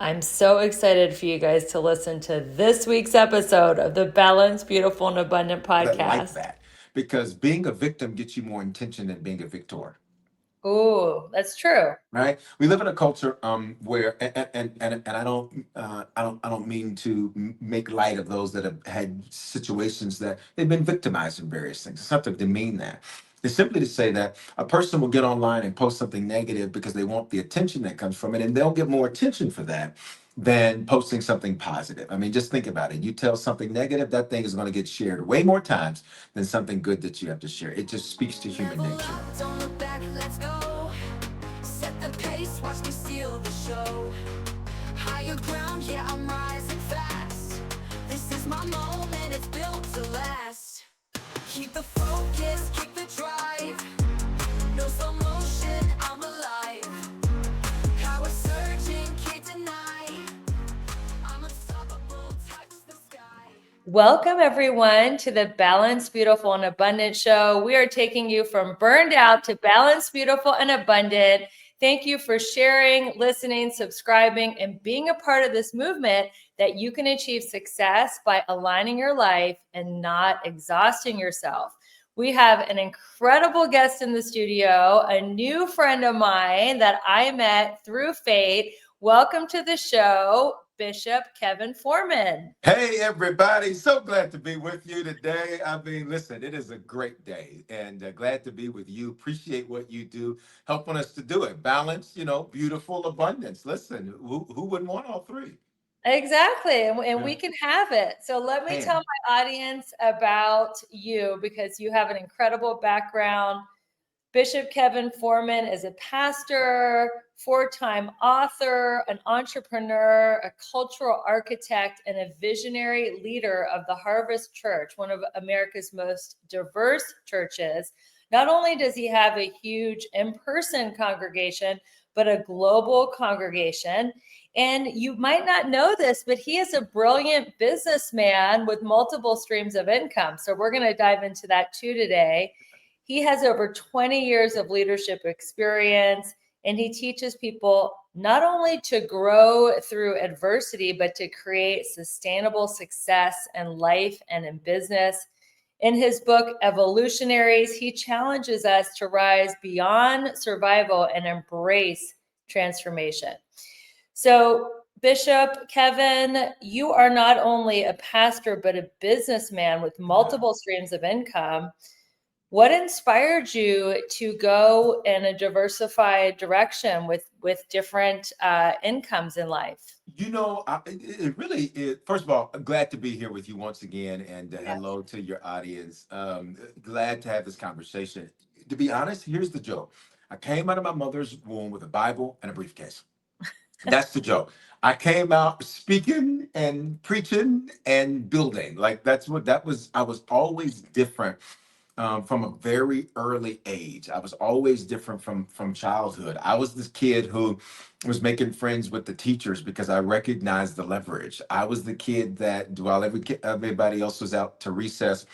I'm so excited for you guys to listen to this week's episode of the Balanced, Beautiful, and Abundant That like podcast. that because being a victim gets you more attention than being a victor. Ooh, that's true. Right? We live in a culture where and I don't mean to make light of those that have had situations that they've been victimized in various things. It's not to demean that. It's simply to say that a person will get online and post something negative because they want the attention that comes from it, and they'll get more attention for that than posting something positive. I mean, just think about it. You tell something negative, that thing is going to get shared way more times than something good that you have to share. It just speaks to human Level nature. up, don't look back, let's go. Set the pace, watch me steal the show. Higher ground, yeah, I'm rising fast. This is my moment, it's built to last. Keep the focus, keep the drive. No slow motion, I'm alive. Power surging, can't deny. I'm unstoppable, touch the sky. Welcome, everyone, to the Balanced, Beautiful, and Abundant show. We are taking you from burned out to balanced, beautiful, and abundant. Thank you for sharing, listening, subscribing, and being a part of this movement that you can achieve success by aligning your life and not exhausting yourself. We have an incredible guest in the studio, a new friend of mine that I met through fate. Welcome to the show, Bishop Kevin Foreman. Hey, everybody. So glad to be with you today. I mean, listen, it is a great day and glad to be with you. Appreciate what you do, helping us to do it. Balance, beautiful abundance. Listen, who wouldn't want all three? Exactly. And Yeah. we can have it. So let me tell Man. my audience about you because you have an incredible background. Bishop Kevin Foreman is a pastor, four-time author, an entrepreneur, a cultural architect, and a visionary leader of the Harvest Church, one of America's most diverse churches. Not only does he have a huge in-person congregation, but a global congregation. And you might not know this, but he is a brilliant businessman with multiple streams of income. So we're going to dive into that too today. He has over 20 years of leadership experience, and he teaches people not only to grow through adversity, but to create sustainable success in life and in business. In his book, Evolutionaries, he challenges us to rise beyond survival and embrace transformation. So, Bishop Kevin, you are not only a pastor, but a businessman with Yeah. multiple streams of income. What inspired you to go in a diversified direction with different incomes in life? It really is. First of all, I'm glad to be here with you once again, and Yeah. hello to your audience. Glad to have this conversation. To be honest, here's the joke. I came out of my mother's womb with a Bible and a briefcase. That's the joke. I came out speaking and preaching and building. Like that's what that was. I was always different from a very early age. I was always different from childhood. I was this kid who was making friends with the teachers because I recognized the leverage. I was the kid that while everybody else was out to recess,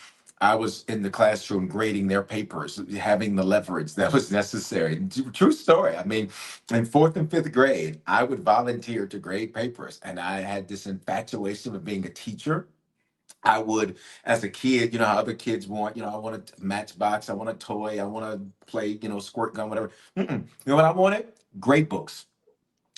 I was in the classroom grading their papers, having the leverage that was necessary. True story. I mean, in fourth and fifth grade, I would volunteer to grade papers, and I had this infatuation with being a teacher. I would, as a kid, you know how other kids want, I want a matchbox, I want a toy, I want to play, squirt gun, whatever. Mm-mm. You know what I wanted? Grade books.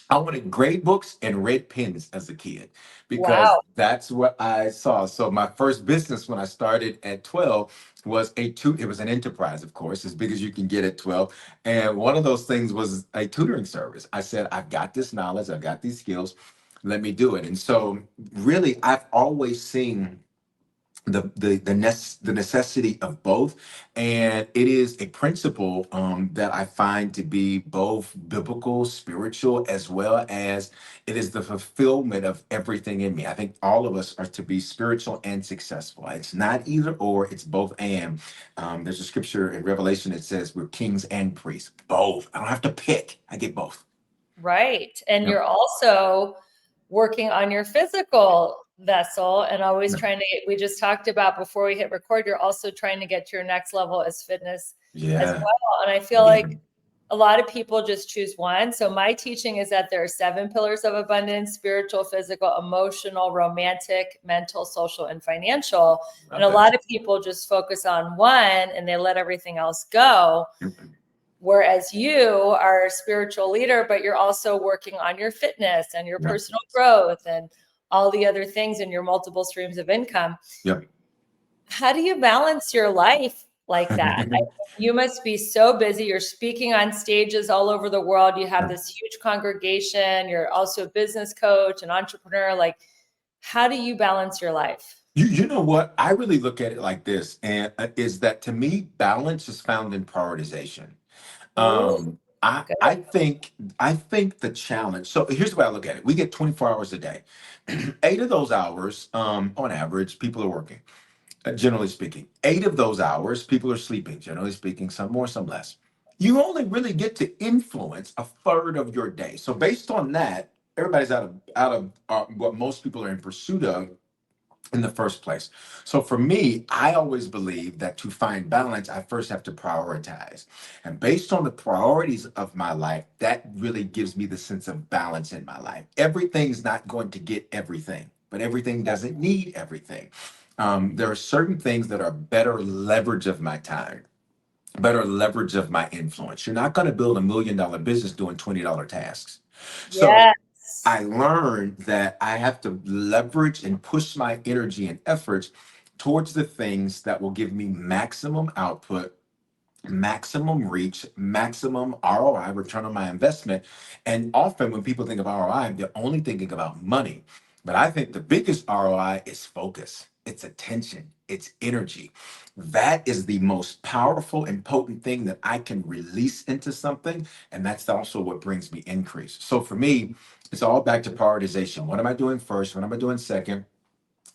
I wanted grade books and red pens as a kid because Wow. that's what I saw. So my first business when I started at 12 was it was an enterprise, of course, as big as you can get at 12. And one of those things was a tutoring service. I said, I've got this knowledge, I've got these skills, let me do it. And so really I've always seen the necessity of both, and it is a principle that I find to be both biblical, spiritual, as well as it is the fulfillment of everything in me. I think all of us are to be spiritual and successful. It's not either or, it's both and. There's a scripture in Revelation that says we're kings and priests, both. I don't have to pick, I get both. Right. And Yep. you're also working on your physical vessel and always Yep. trying to, we just talked about before we hit record, you're also trying to get to your next level as fitness as Yeah. well. And I feel like Yeah. a lot of people just choose one. So my teaching is that there are 7 pillars of abundance: spiritual, physical, emotional, romantic, mental, social, and financial. And a lot of people just focus on one and they let everything else go. Whereas you are a spiritual leader, but you're also working on your fitness and your personal growth and all the other things in your multiple streams of income. Yep. How do you balance your life like that? You must be so busy. You're speaking on stages all over the world. You have this huge congregation. You're also a business coach, an entrepreneur. Like, how do you balance your life? You know what? I really look at it like this, and is that to me, balance is found in prioritization. Ooh, I good. I think I think the challenge. So here's the way I look at it. We get 24 hours a day. 8 of those hours, on average, people are working. Generally speaking, 8 of those hours, people are sleeping. Generally speaking, some more, some less. You only really get to influence a third of your day. So based on that, everybody's out of what most people are in pursuit of in the first place. So for me, I always believe that to find balance, I first have to prioritize. And based on the priorities of my life, that really gives me the sense of balance in my life. Everything's not going to get everything, but everything doesn't need everything. There are certain things that are better leverage of my time, better leverage of my influence. You're not going to build $1 million business doing $20 tasks. So Yes. I learned that I have to leverage and push my energy and efforts towards the things that will give me maximum output, maximum reach, maximum ROI, return on my investment. And often when people think of ROI, they're only thinking about money. But I think the biggest ROI is focus, it's attention, it's energy. That is the most powerful and potent thing that I can release into something. And that's also what brings me increase. So for me, it's all back to prioritization. What am I doing first? What am I doing second?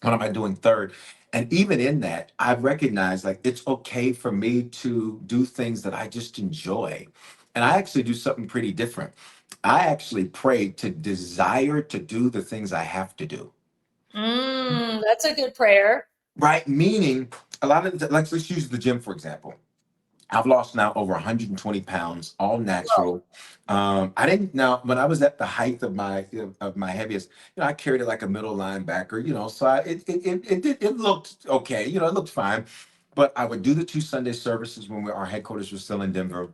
What am I doing third? And even in that, I've recognized like it's okay for me to do things that I just enjoy. And I actually do something pretty different. I actually pray to desire to do the things I have to do. That's a good prayer. Right? Meaning a lot of the, like let's use the gym for example. I've lost now over 120 pounds, all natural. I didn't now when I was at the height of my heaviest, I carried it like a middle linebacker, so it looked okay, it looked fine. But I would do the 2 Sunday services when our headquarters was still in Denver.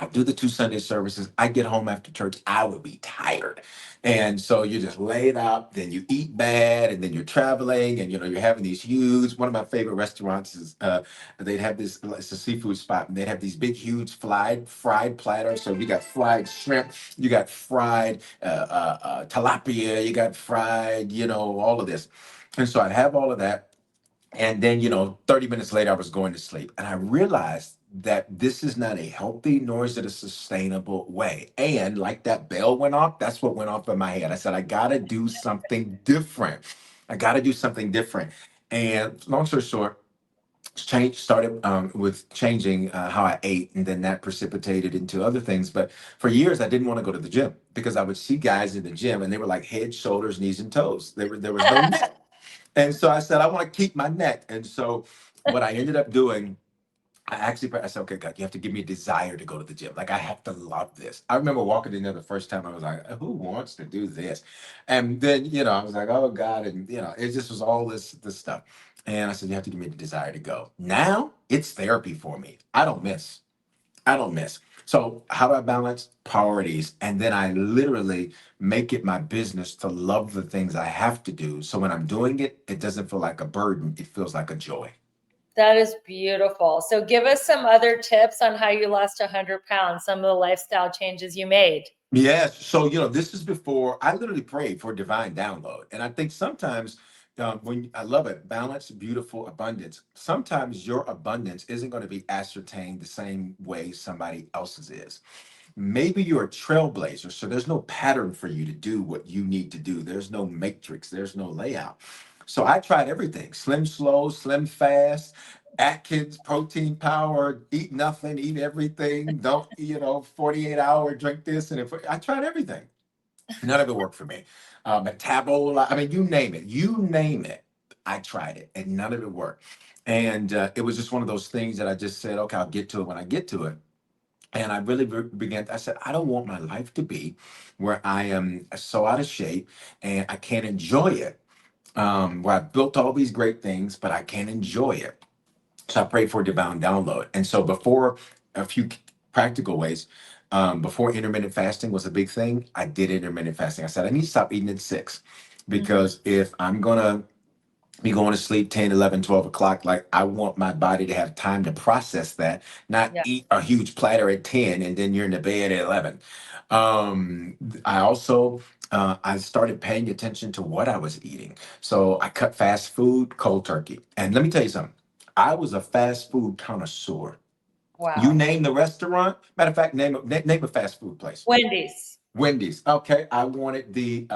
I do the 2 Sunday services. I get home after church. I would be tired. And so you just lay it out, then you eat bad, and then you're traveling, and you're having these huge. One of my favorite restaurants is they'd have this, it's a seafood spot, and they'd have these big, huge fried platters. So you got fried shrimp, you got fried tilapia, you got fried, all of this. And so I'd have all of that. And then, 30 minutes later, I was going to sleep. And I realized that this is not a healthy, nor is it a sustainable way. And like that bell went off, that's what went off in my head. I said, I got to do something different. I got to do something different. And long story short, started with changing how I ate, and then that precipitated into other things. But for years, I didn't want to go to the gym because I would see guys in the gym and they were like head, shoulders, knees, and toes. There was no neck. And so I said, I want to keep my neck. And so what I ended up doing, I said, okay, God, you have to give me a desire to go to the gym. Like, I have to love this. I remember walking in there the first time. I was like, who wants to do this? And then, I was like, oh, God. And, it just was all this stuff. And I said, you have to give me the desire to go. Now it's therapy for me. I don't miss. I don't miss. So how do I balance priorities? And then I literally make it my business to love the things I have to do. So when I'm doing it, it doesn't feel like a burden. It feels like a joy. That is beautiful. So give us some other tips on how you lost 100 pounds, some of the lifestyle changes you made. Yes. So, this is before I literally prayed for divine download. And I think sometimes when I love it, balance, beautiful abundance. Sometimes your abundance isn't going to be ascertained the same way somebody else's is. Maybe you're a trailblazer, so there's no pattern for you to do what you need to do. There's no matrix, there's no layout. So I tried everything: slim slow, slim fast, Atkins, protein power, eat nothing, eat everything, don't, 48-hour, drink this. And if I tried everything, none of it worked for me. Metabolism, I mean, you name it, I tried it, and none of it worked. And it was just one of those things that I just said, okay, I'll get to it when I get to it. And I really began, I said, I don't want my life to be where I am so out of shape and I can't enjoy it. Where I built all these great things, but I can't enjoy it. So I prayed for divine download. And so before a few practical ways, before intermittent fasting was a big thing, I did intermittent fasting. I said, I need to stop eating at 6 Mhm. because if I'm going to be going to sleep 10, 11, 12 o'clock, like I want my body to have time to process that, not Yeah. eat a huge platter at 10 and then you're in the bed at 11. I also, I started paying attention to what I was eating. So I cut fast food cold turkey. And let me tell you something. I was a fast food connoisseur. You Wow. name the restaurant. Matter of fact, name a fast food place. Wendy's. Wendy's. Okay, I wanted the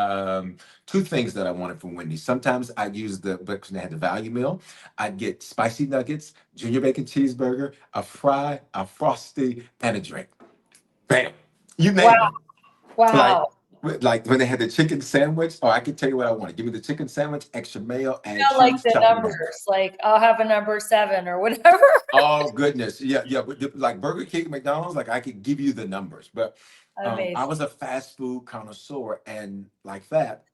two things that I wanted from Wendy's. Sometimes I'd use the because they had the value meal. I'd get spicy nuggets, junior bacon cheeseburger, a fry, a frosty, and a drink. Bam. You Wow. name it. Like Wow. like when they had the chicken sandwich. Oh, I can tell you what I wanted. Give me the chicken sandwich, extra mayo, and Feel like cheese, the chocolate mayonnaise. numbers, like I'll have a number 7 or whatever. Oh goodness, yeah, yeah. But like Burger King, McDonald's, like I could give you the numbers, but I Amazing. was a fast food connoisseur, and like that,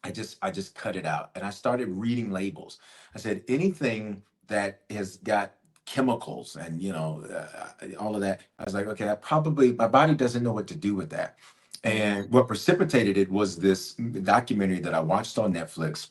I just cut it out, and I started reading labels. I said anything that has got chemicals and all of that. I was like, okay, I probably my body doesn't know what to do with that. Mhm. And what precipitated it was this documentary that I watched on Netflix.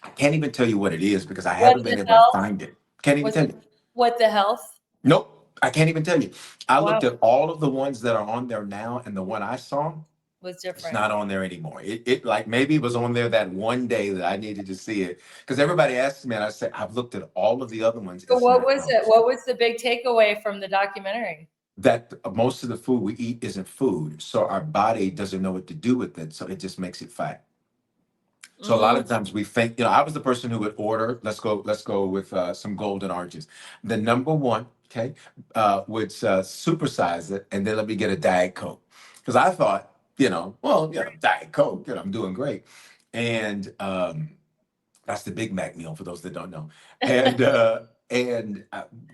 I can't even tell you what it is because I What haven't the been able to health? find it. Can't even What tell you. what the health? Nope, I can't even tell you. I Wow, looked at all of the ones that are on there now, and the one I saw, was it's different. not on there anymore. It like maybe it was on there that one day that I needed to see it because everybody asks me, and I say I've looked at all of the other ones. So It's what not was on. it? What was the big takeaway from the documentary? That most of the food we eat isn't food, so our body doesn't know what to do with it, so it just makes it fat. So a lot Mm, of times we think, I was the person who would order, let's go with some golden arches. The number one, okay, would supersize it and then let me get a Diet Coke. Because I thought, well, Diet Coke, I'm doing great. And that's the Big Mac meal for those that don't know. And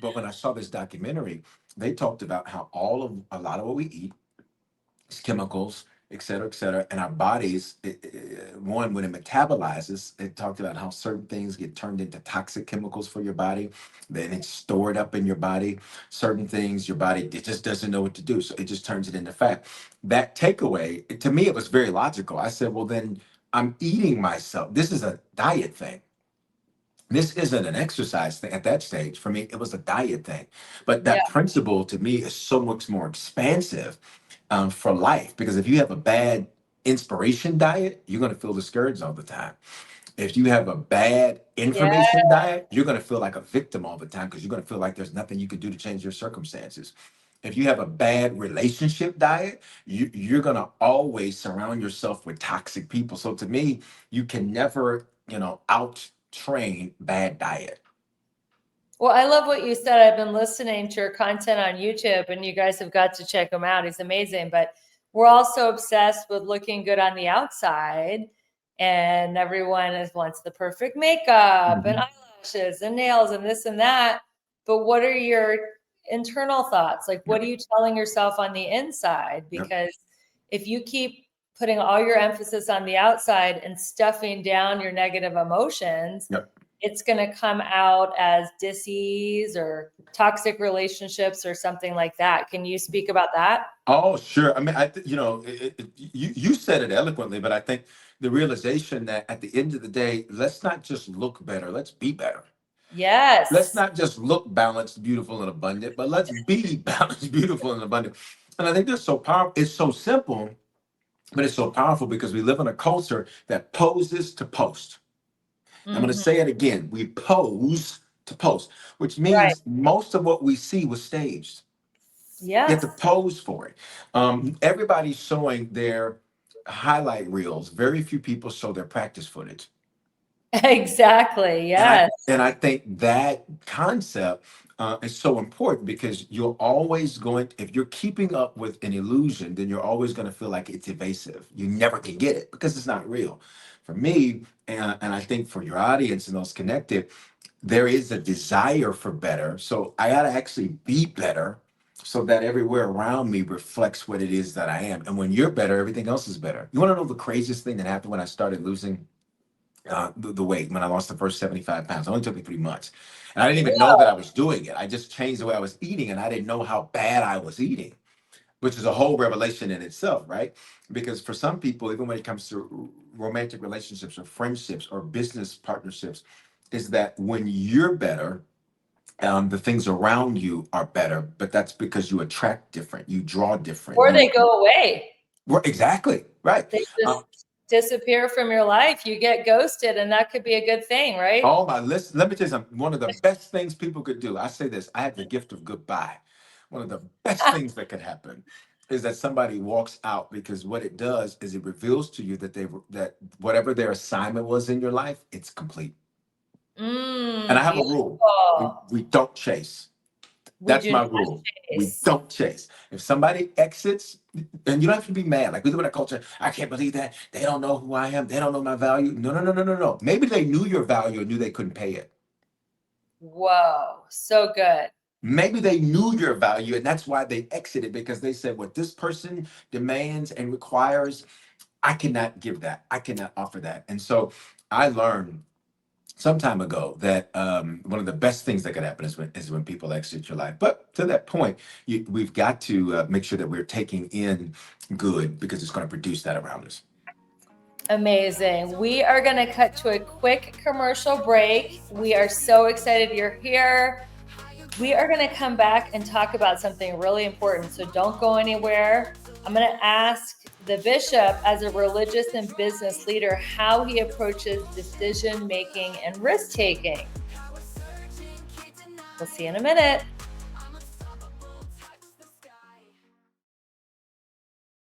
but when I saw this documentary, they talked about how a lot of what we eat chemicals, et cetera. And our bodies, one, when it metabolizes, it talked about how certain things get turned into toxic chemicals for your body. Then it's stored up in your body. Certain things, your body, it just doesn't know what to do. So it just turns it into fat. That takeaway, to me, it was very logical. I said, well, then I'm eating myself. This is a diet thing. This isn't an exercise thing at that stage. For me, it was a diet thing. But yeah. that principle to me is so much more expansive for life. Because if you have a bad inspiration diet, you're going to feel discouraged all the time. If you have a bad Yeah. information diet, you're going to feel like a victim all the time because you're going to feel like there's nothing you can do to change your circumstances. If you have a bad relationship diet, you're going to always surround yourself with toxic people. So to me, you can never, out train bad diet. Well, I love what you said. I've been listening to your content on YouTube, and you guys have got to check him out. He's amazing. But we're also obsessed with looking good on the outside, and everyone wants the perfect makeup and Mhm. eyelashes and nails and this and that. But what are your internal thoughts? Like, what Yep. are you telling yourself on the inside? Yep. Because if you keep putting all your emphasis on the outside and stuffing down your negative emotions, Yep. it's going to come out as dis-ease or toxic relationships or something like that. Can you speak about that? Oh, sure. I mean, you said it eloquently, but I think the realization that at the end of the day, let's not just look better, let's be better. Let's Yes. not just look balanced, beautiful, and abundant, but let's be balanced, beautiful, and abundant. And I think that's so powerful. It's so simple, but it's so powerful because we live in a culture that poses to post. I'm going to Mhm. say it again. We pose to post, which Right. means most of what we see was staged. You have Yes. to pose for it. Everybody's showing their highlight reels. Very few people show their practice footage. Exactly. And I Yes. and I think that concept is so important because you're always going. If you're keeping up with an illusion, then you're always going to feel like it's evasive. You never can get it because it's not real. For me, and I think for your audience and those connected, there is a desire for better. So I got to actually be better so that everywhere around me reflects what it is that I am. And when you're better, everything else is better. You want to know the craziest thing that happened when I started losing the weight, when I lost the first 75 pounds? It only took me 3 months. And I didn't even know that I was doing it. I just changed the way I was eating, and I didn't know how bad I was eating, which is a whole revelation in itself, right? Because for some people, even when it comes to romantic relationships or friendships or business partnerships, is that when you're better, the things around you are better, but that's because you attract different, you draw different. Or they go away. Well, exactly, right. They just disappear from your life. You get ghosted, and that could be a good thing, right? Oh my, listen, let me tell you something. One of the best things people could do, I say this, I have the gift of goodbye. One of the best things that could happen is that somebody walks out, because what it does is it reveals to you that that whatever their assignment was in your life, it's complete. And I have a rule. Beautiful. We don't chase. We That's do my not rule. We chase. don't chase. If somebody exits, and you don't have to be mad. Like we live in a culture, I can't believe that. They don't know who I am. They don't know my value. No, no, no, no, no, no. Maybe they knew your value and knew they couldn't pay it. Whoa, so good. Maybe they knew your value and that's why they exited, because they said, what this person demands and requires, I cannot give that. I cannot offer that. And so I learned some time ago that one of the best things that could happen is when people exit your life. But to that point, we've got to make sure that we're taking in good, because it's going to produce that around us. Amazing. We are going to cut to a quick commercial break. We are so excited you're here. We are going to come back and talk about something really important. So don't go anywhere. I'm going to ask the bishop, as a religious and business leader, how he approaches decision making and risk taking. We'll see you in a minute.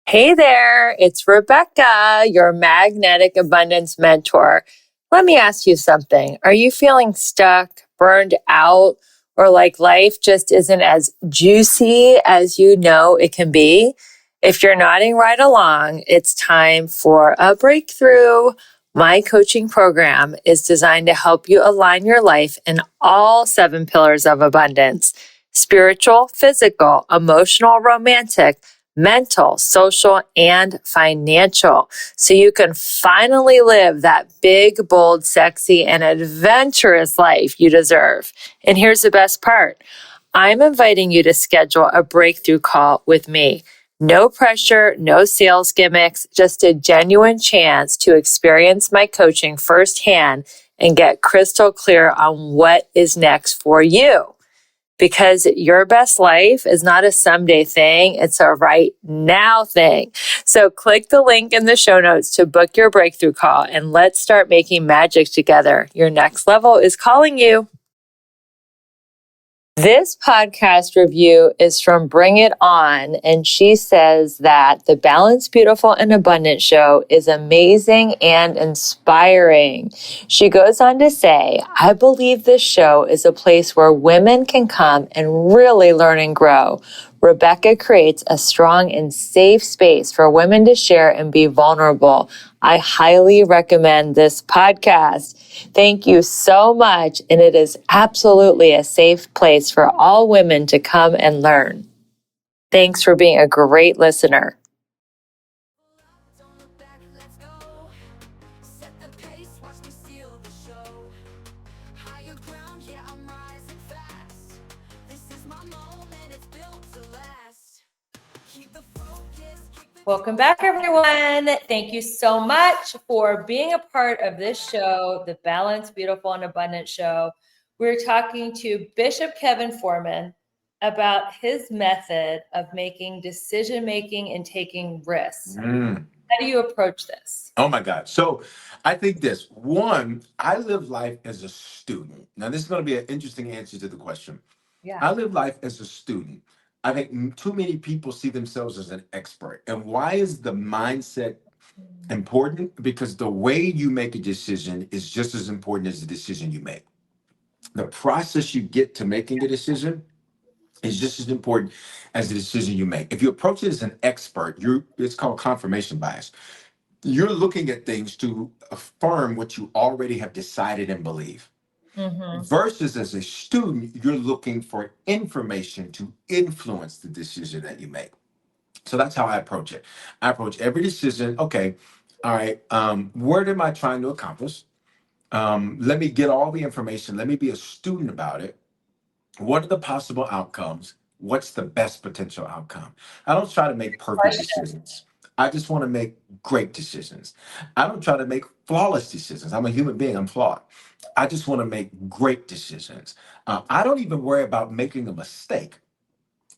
Hey there, it's Rebecca, your magnetic abundance mentor. Let me ask you something. Are you feeling stuck, burned out, or like life just isn't as juicy as you know it can be? If you're nodding right along, it's time for a breakthrough. My coaching program is designed to help you align your life in all 7 pillars of abundance: spiritual, physical, emotional, romantic, mental, social, and financial, so you can finally live that big, bold, sexy, and adventurous life you deserve. And here's the best part. I'm inviting you to schedule a breakthrough call with me. No pressure, no sales gimmicks, just a genuine chance to experience my coaching firsthand and get crystal clear on what is next for you. Because your best life is not a someday thing, it's a right now thing. So click the link in the show notes to book your breakthrough call, and let's start making magic together. Your next level is calling you. This podcast review is from Bring It On, and she says that the Balanced, Beautiful, and Abundant show is amazing and inspiring. She goes on to say, I believe this show is a place where women can come and really learn and grow. Rebecca creates a strong and safe space for women to share and be vulnerable. I highly recommend this podcast. Thank you so much, and it is absolutely a safe place for all women to come and learn. Thanks for being a great listener. Don't look back, let's go. Set the pace, watch me steal the show. Higher ground, yeah, I'm rising fast. This is my moment, it's built to last. Keep the focus, keep the Welcome back, everyone. Thank you so much for being a part of this show, the Balanced, Beautiful, and Abundant show. We're talking to Bishop Kevin Foreman about his method of making decision-making and taking risks. How do you approach this? Oh my God. So I think this one, I live life as a student. Now, this is going to be an interesting answer to the question. Yeah. I live life as a student. I think too many people see themselves as an expert. And why is the mindset important? Because the way you make a decision is just as important as the decision you make. The process you get to making a decision is just as important as the decision you make. If you approach it as an expert, it's called confirmation bias. You're looking at things to affirm what you already have decided and believe. Versus as a student, you're looking for information to influence the decision that you make. So that's how I approach it. I approach every decision. Okay, all right, what am I trying to accomplish? Let me get all the information. Let me be a student about it. What are the possible outcomes? What's the best potential outcome? I don't try to make perfect decisions. I just want to make great decisions. I don't try to make flawless decisions. I'm a human being, I'm flawed. I just want to make great decisions. I don't even worry about making a mistake.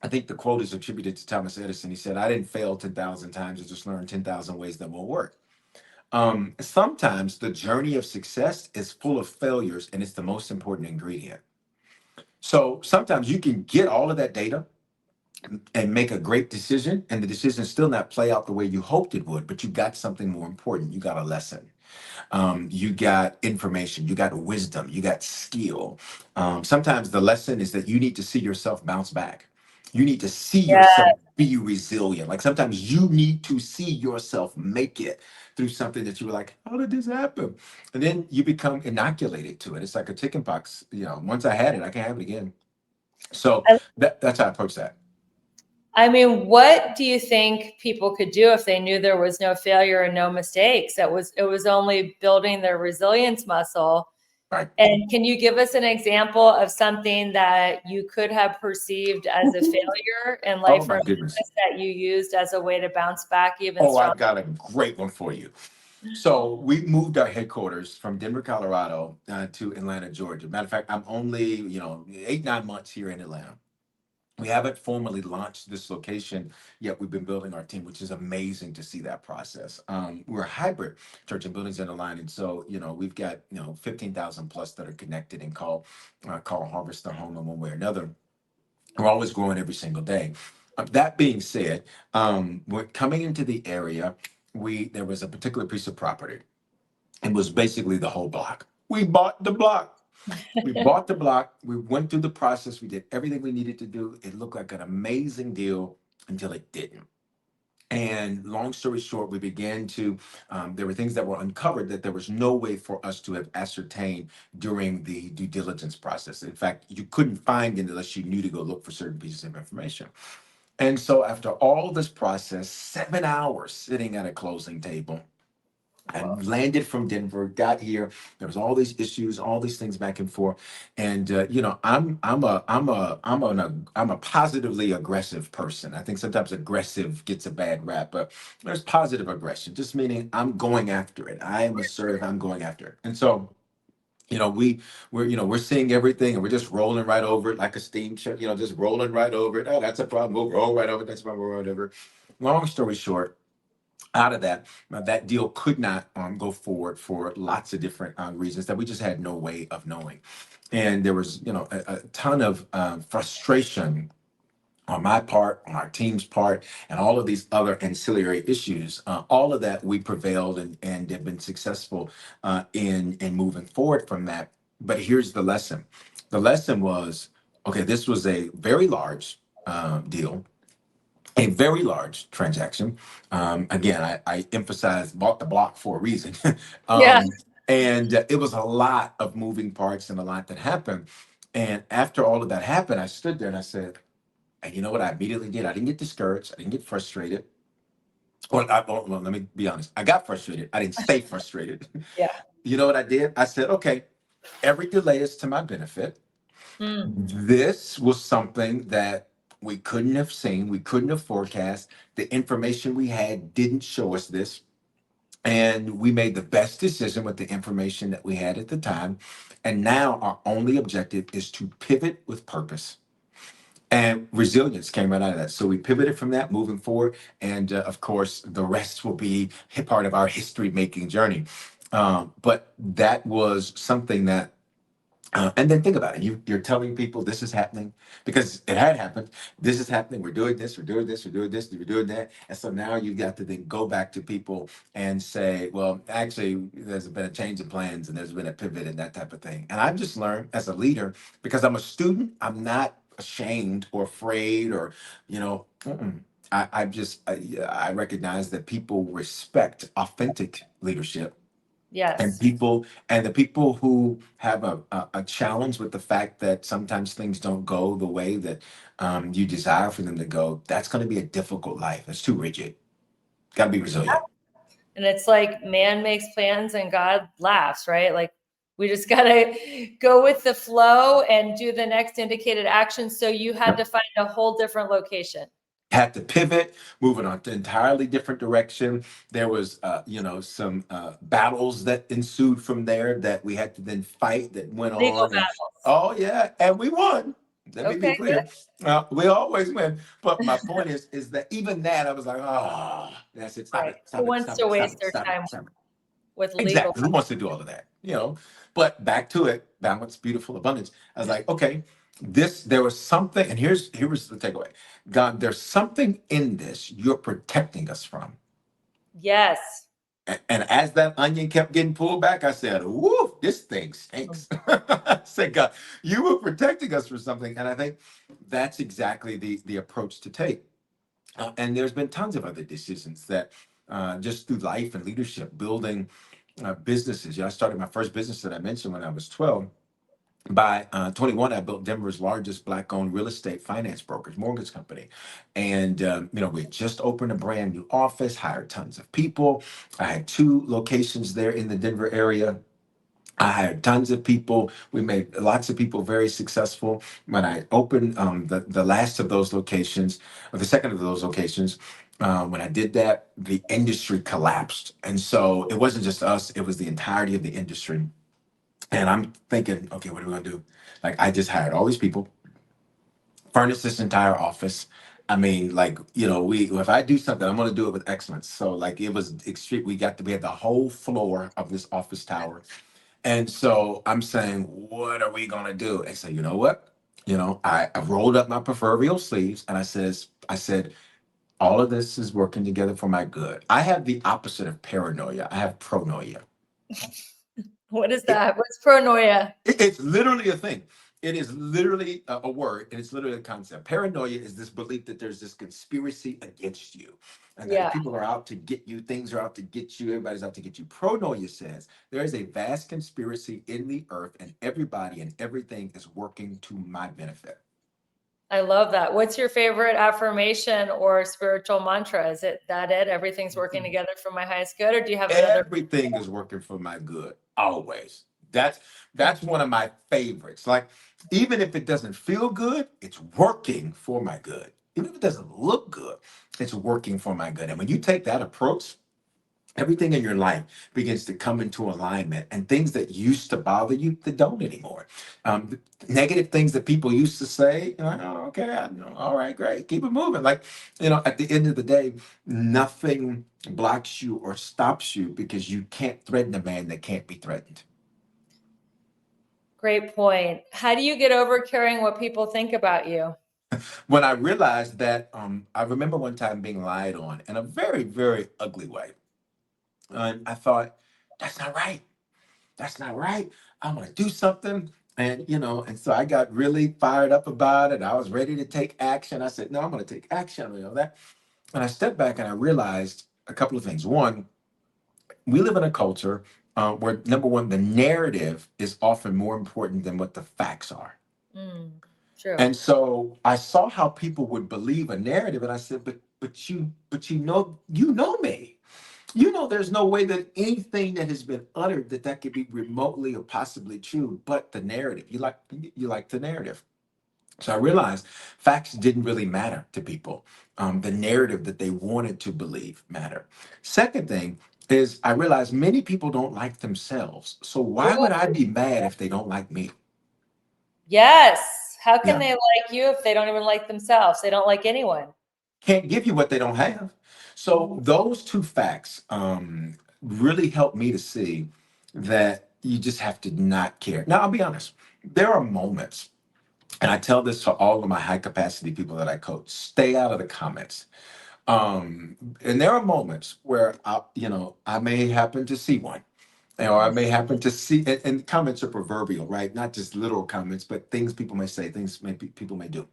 I think the quote is attributed to Thomas Edison. He said, I didn't fail 10,000 times, I just learned 10,000 ways that won't work. Sometimes the journey of success is full of failures, and it's the most important ingredient. So sometimes you can get all of that data and make a great decision, and the decision still not play out the way you hoped it would, but you got something more important. You got a lesson. You got information, you got wisdom, you got skill. Sometimes the lesson is that you need to see yourself bounce back. You need to see Yeah. yourself be resilient. Like sometimes you need to see yourself make it through something that you were like, how did this happen? And then you become inoculated to it. It's like a chicken pox. Once I had it, I can't have it again. So that's how I approach that. I mean, what do you think people could do if they knew there was no failure and no mistakes? It was only building their resilience muscle. Right. And can you give us an example of something that you could have perceived as a failure in life Oh my or goodness. business that you used as a way to bounce back even Oh, stronger? I've got a great one for you. So we moved our headquarters from Denver, Colorado, to Atlanta, Georgia. Matter of fact, I'm only 8, 9 months here in Atlanta. We haven't formally launched this location yet. We've been building our team, which is amazing to see that process. We're a hybrid church and buildings in aligned, so we've got 15,000 plus that are connected and call Harvest their home in one way or another. We're always growing every single day. That being said, we're coming into the area. There was a particular piece of property. It was basically the whole block. We bought the block. We bought the block. We went through the process. We did everything we needed to do. It looked like an amazing deal until it didn't. And long story short, we began to, there were things that were uncovered that there was no way for us to have ascertained during the due diligence process. In fact, you couldn't find it unless you knew to go look for certain pieces of information. And so after all this process, 7 hours sitting at a closing table, I landed from Denver, got here. There was all these issues, all these things back and forth, and I'm a positively aggressive person. I think sometimes aggressive gets a bad rap, but there's positive aggression, just meaning I'm going after it. I am assertive. I'm going after it, and so. We're seeing everything and we're just rolling right over it like a steamship, just rolling right over it. Oh, that's a problem. We'll roll right over it. That's a problem. We'll roll right over it. Long story short, out of that deal could not go forward for lots of different reasons that we just had no way of knowing, and there was a ton of frustration on my part, on our team's part, and all of these other ancillary issues. All of that we prevailed and have been successful in moving forward from that. But here's the lesson: the lesson was, okay, this was a very large deal, a very large transaction. Again, I emphasize bought the block for a reason. Yeah. And it was a lot of moving parts and a lot that happened. And after all of that happened, I stood there and I said, and you know what I immediately did? I didn't get discouraged. I didn't get frustrated. Well, let me be honest. I got frustrated. I didn't stay frustrated. Yeah. You know what I did? I said, okay, every delay is to my benefit. This was something that we couldn't have seen, we couldn't have forecast. The information we had didn't show us this. And we made the best decision with the information that we had at the time. And now our only objective is to pivot with purpose. And resilience came right out of that. So we pivoted from that moving forward. And of course, the rest will be a part of our history making journey. But that was something that and then think about it. You're telling people this is happening because it had happened. This is happening. We're doing this. We're doing this. We're doing this. We're doing that. And so now you've got to then go back to people and say, well, actually, there's been a change of plans and there's been a pivot and that type of thing. And I've just learned as a leader, because I'm a student, I'm not ashamed or afraid or, I recognize that people respect authentic leadership. And Yes. the people who have a challenge with the fact that sometimes things don't go the way that you desire for them to go, that's going to be a difficult life. It's too rigid. Got to be resilient. And it's like man makes plans and God laughs, right? Like we just got to go with the flow and do the next indicated action. So you had to find a whole different location. Had to pivot, moving on to entirely different direction. There was, some battles that ensued from there that we had to then fight that went Legal on. And battles. oh yeah, and we won. Let me be Okay, good. clear. We always win. But my point is that even that I was like, oh, that's it. Stop Right. it. Who Stop it. wants Stop to it. Stop waste it. their Stop it. time Stop it. with legal Exactly. Who wants to do all of that? But back to it, balance, beautiful, abundance. I was like, okay, there was something, and here was the takeaway. God, there's something in this you're protecting us from. Yes. And as that onion kept getting pulled back, I said, woo, this thing stinks. I said, God, you were protecting us from something. And I think that's exactly the approach to take. And there's been tons of other decisions that just through life and leadership, building businesses. I started my first business that I mentioned when I was 12. By 21, I built Denver's largest Black-owned real estate finance brokerage, mortgage company. And, we had just opened a brand new office, hired tons of people. I had 2 locations there in the Denver area. I hired tons of people. We made lots of people very successful. When I opened the last of those locations, or the second of those locations, when I did that, the industry collapsed. And so it wasn't just us, it was the entirety of the industry. And I'm thinking, okay, what are we gonna do? Like, I just hired all these people, furnished this entire office. I mean, like, if I do something, I'm gonna do it with excellence. So like it was extreme. We had the whole floor of this office tower. And so I'm saying, what are we gonna do? And so you know what? I rolled up my proverbial sleeves and I said, all of this is working together for my good. I have the opposite of paranoia. I have pronoia. What is that? What's pronoia? It's literally a thing. It is literally a word, and it's literally a concept. Paranoia is this belief that there's this conspiracy against you, and that if Yeah. people are out to get you, things are out to get you, everybody's out to get you. Pronoia says there is a vast conspiracy in the earth, and everybody and everything is working to my benefit. I love that. What's your favorite affirmation or spiritual mantra? Is it that everything's working together for my highest good, or do you have another? Everything is working for my good, always. That's one of my favorites. Like, even if it doesn't feel good, it's working for my good. Even if it doesn't look good, it's working for my good. And when you take that approach, everything in your life begins to come into alignment, and things that used to bother you, they don't anymore. Negative things that people used to say, you're like, oh, okay, I know. All right, great, keep it moving. Like, at the end of the day, nothing blocks you or stops you, because you can't threaten a man that can't be threatened. Great point. How do you get over caring what people think about you? When I realized that, I remember one time being lied on in a very, very ugly way. And I thought, that's not right. That's not right. I'm gonna do something. And so I got really fired up about it. I was ready to take action. I said, no, I'm gonna take action, that. And I stepped back and I realized a couple of things. One, we live in a culture where, number one, the narrative is often more important than what the facts are. True. And so I saw how people would believe a narrative, and I said, but you know me. There's no way that anything that has been uttered that could be remotely or possibly true, but the narrative. You like the narrative. So I realized facts didn't really matter to people. The narrative that they wanted to believe mattered. Second thing is, I realized many people don't like themselves. So why would I be mad if they don't like me? Yes. How can Yeah. they like you if they don't even like themselves? They don't like anyone. Can't give you what they don't have. So those two facts really helped me to see that you just have to not care. Now, I'll be honest, there are moments, and I tell this to all of my high capacity people that I coach, stay out of the comments. And there are moments where I may happen to see one. Or I may happen to see, and comments are proverbial, right? Not just literal comments, but things people may say, people may do.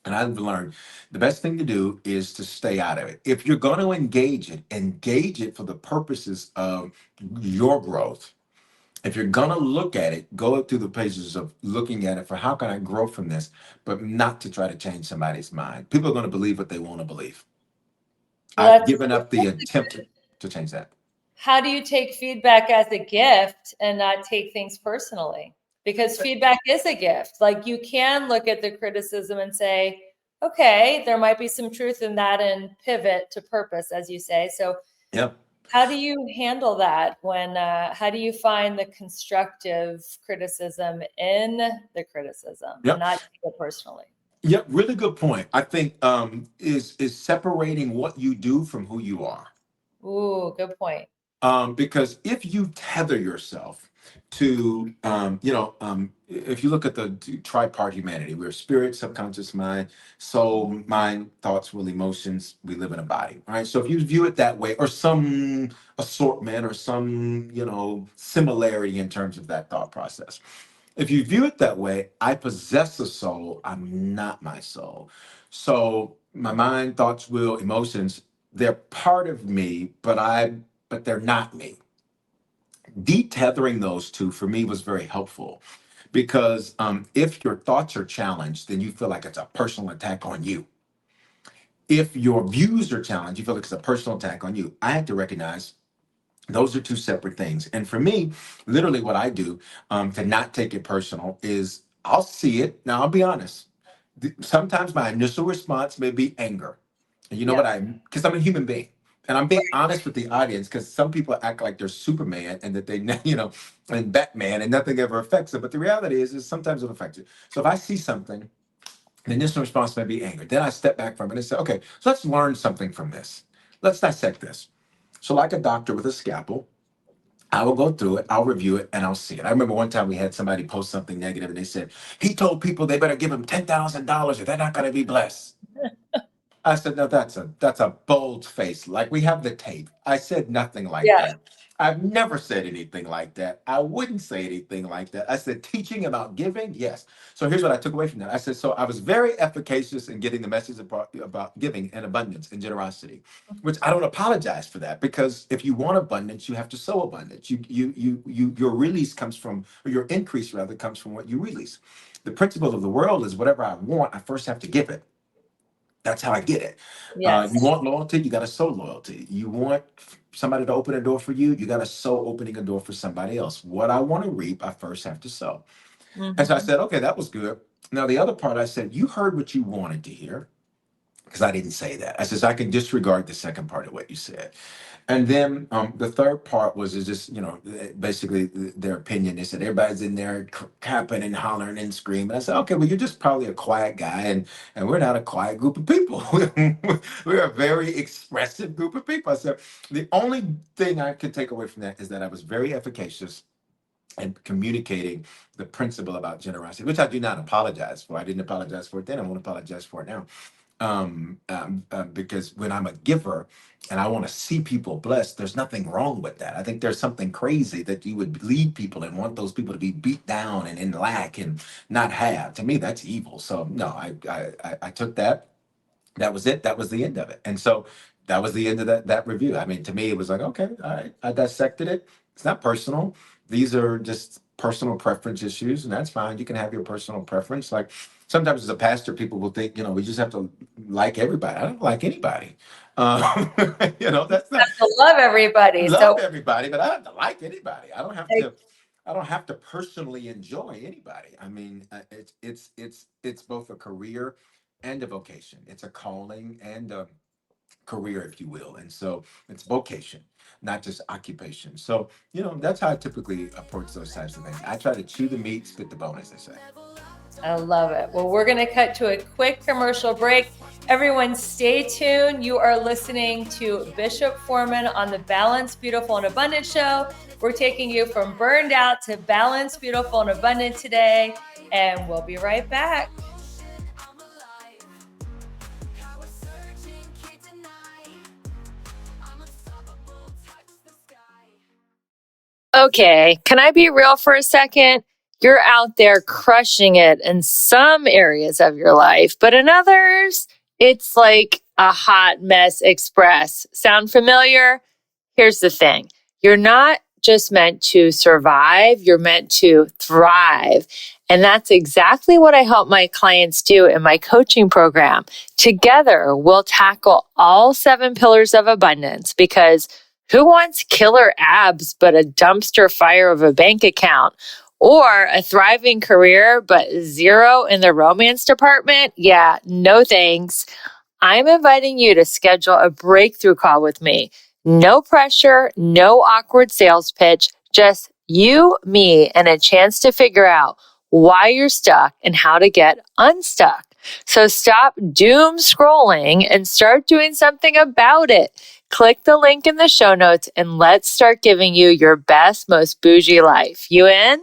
And I've learned the best thing to do is to stay out of it. If you're going to engage it for the purposes of your growth. If you're going to look at it, go through the pages of looking at it for how can I grow from this, but not to try to change somebody's mind. People are going to believe what they want to believe. Well, I've that's given up the attempt to change that. how do you take feedback as a gift and not take things personally? Because feedback is a gift. Like you can look at the criticism and say, okay, there might be some truth in that and pivot to purpose, as you say. So Yep. how do you handle that when, how do you find the constructive criticism in the criticism and Yep. not take it personally? Yep. Really good point. I think is separating what you do from who you are. Ooh, good point. Because if you tether yourself to, if you look at the tripart humanity, we're spirit, subconscious mind, soul, mind, thoughts, will, emotions. We live in a body, right? So if you view it that way, or some assortment, or some, similarity in terms of that thought process. If you view it that way, I possess a soul. I'm not my soul. So my mind, thoughts, will, emotions, they're part of me, but they're not me. Detethering those two for me was very helpful because if your thoughts are challenged, then you feel like it's a personal attack on you. If your views are challenged, you feel like it's a personal attack on you. I had to recognize those are two separate things. And for me, literally what I do to not take it personal is I'll see it. Now, I'll be honest. Sometimes my initial response may be anger. And you know Yeah. what because I'm a human being. And I'm being honest with the audience because some people act like they're Superman and that they, and Batman and nothing ever affects them. But the reality is sometimes it affects you. So if I see something, the initial response may be anger. Then I step back from it and say, okay, so let's learn something from this. Let's dissect this. So like a doctor with a scalpel, I will go through it, I'll review it, and I'll see it. I remember one time we had somebody post something negative and they said, he told people they better give him $10,000 or they're not going to be blessed. I said, no, that's a bold face. Like we have the tape. I said nothing like Yeah. that. I've never said anything like that. I wouldn't say anything like that. I said teaching about giving, yes. So here's what I took away from that. I said, so I was very efficacious in getting the message about giving and abundance and generosity, which I don't apologize for that because if you want abundance, you have to sow abundance. Your release comes from, or your increase rather comes from what you release. The principle of the world is whatever I want, I first have to give it. That's how I get it. Yes. You want loyalty, you got to sow loyalty. You want somebody to open a door for you, you got to sow opening a door for somebody else. What I want to reap, I first have to sow. And so I Mhm. said, okay, that was good. Now, the other part, I said, you heard what you wanted to hear because I didn't say that. I says, I can disregard the second part of what you said. And then the third part was is just, basically their opinion. They said everybody's in there capping and hollering and screaming. I said, okay, well, you're just probably a quiet guy, and we're not a quiet group of people. We're a very expressive group of people. I said, the only thing I could take away from that is that I was very efficacious and communicating the principle about generosity, which I do not apologize for. I didn't apologize for it then. I won't apologize for it now. Because when I'm a giver and I want to see people blessed, there's nothing wrong with that. I think there's something crazy that you would lead people and want those people to be beat down and in lack and not have. To me, that's evil. So no, I took that. That was it. That was the end of it. And so that was the end of that review. I mean, to me, it was like, okay, all right, I dissected it. It's not personal. These are just personal preference issues, and that's fine. You can have your personal preference. Like sometimes as a pastor, people will think, we just have to like everybody. I don't like anybody. That's not I love everybody. love So everybody, but I don't have to like anybody. I don't have to. I don't have to personally enjoy anybody. I mean, it's both a career and a vocation. It's a calling and a career, if you will. And so it's vocation, not just occupation. So, that's how I typically approach those types of things. I try to chew the meat, spit the bone, as they say. I love it. Well, we're going to cut to a quick commercial break. Everyone, stay tuned. You are listening to Bishop Foreman on the Balanced, Beautiful, and Abundant show. We're taking you from burned out to balanced, beautiful, and abundant today. And we'll be right back. Okay, can I be real for a second? you're out there crushing it in some areas of your life, but in others, it's like a hot mess express. Sound familiar? Here's the thing. You're not just meant to survive, you're meant to thrive. And that's exactly what I help my clients do in my coaching program. Together, we'll tackle all 7 pillars of abundance, because who wants killer abs but a dumpster fire of a bank account? Or a thriving career but zero in the romance department? Yeah, no thanks. I'm inviting you to schedule a breakthrough call with me. No pressure, no awkward sales pitch, just you, me, and a chance to figure out why you're stuck and how to get unstuck. So stop doom scrolling and start doing something about it. Click the link in the show notes and let's start giving you your best, most bougie life. You in?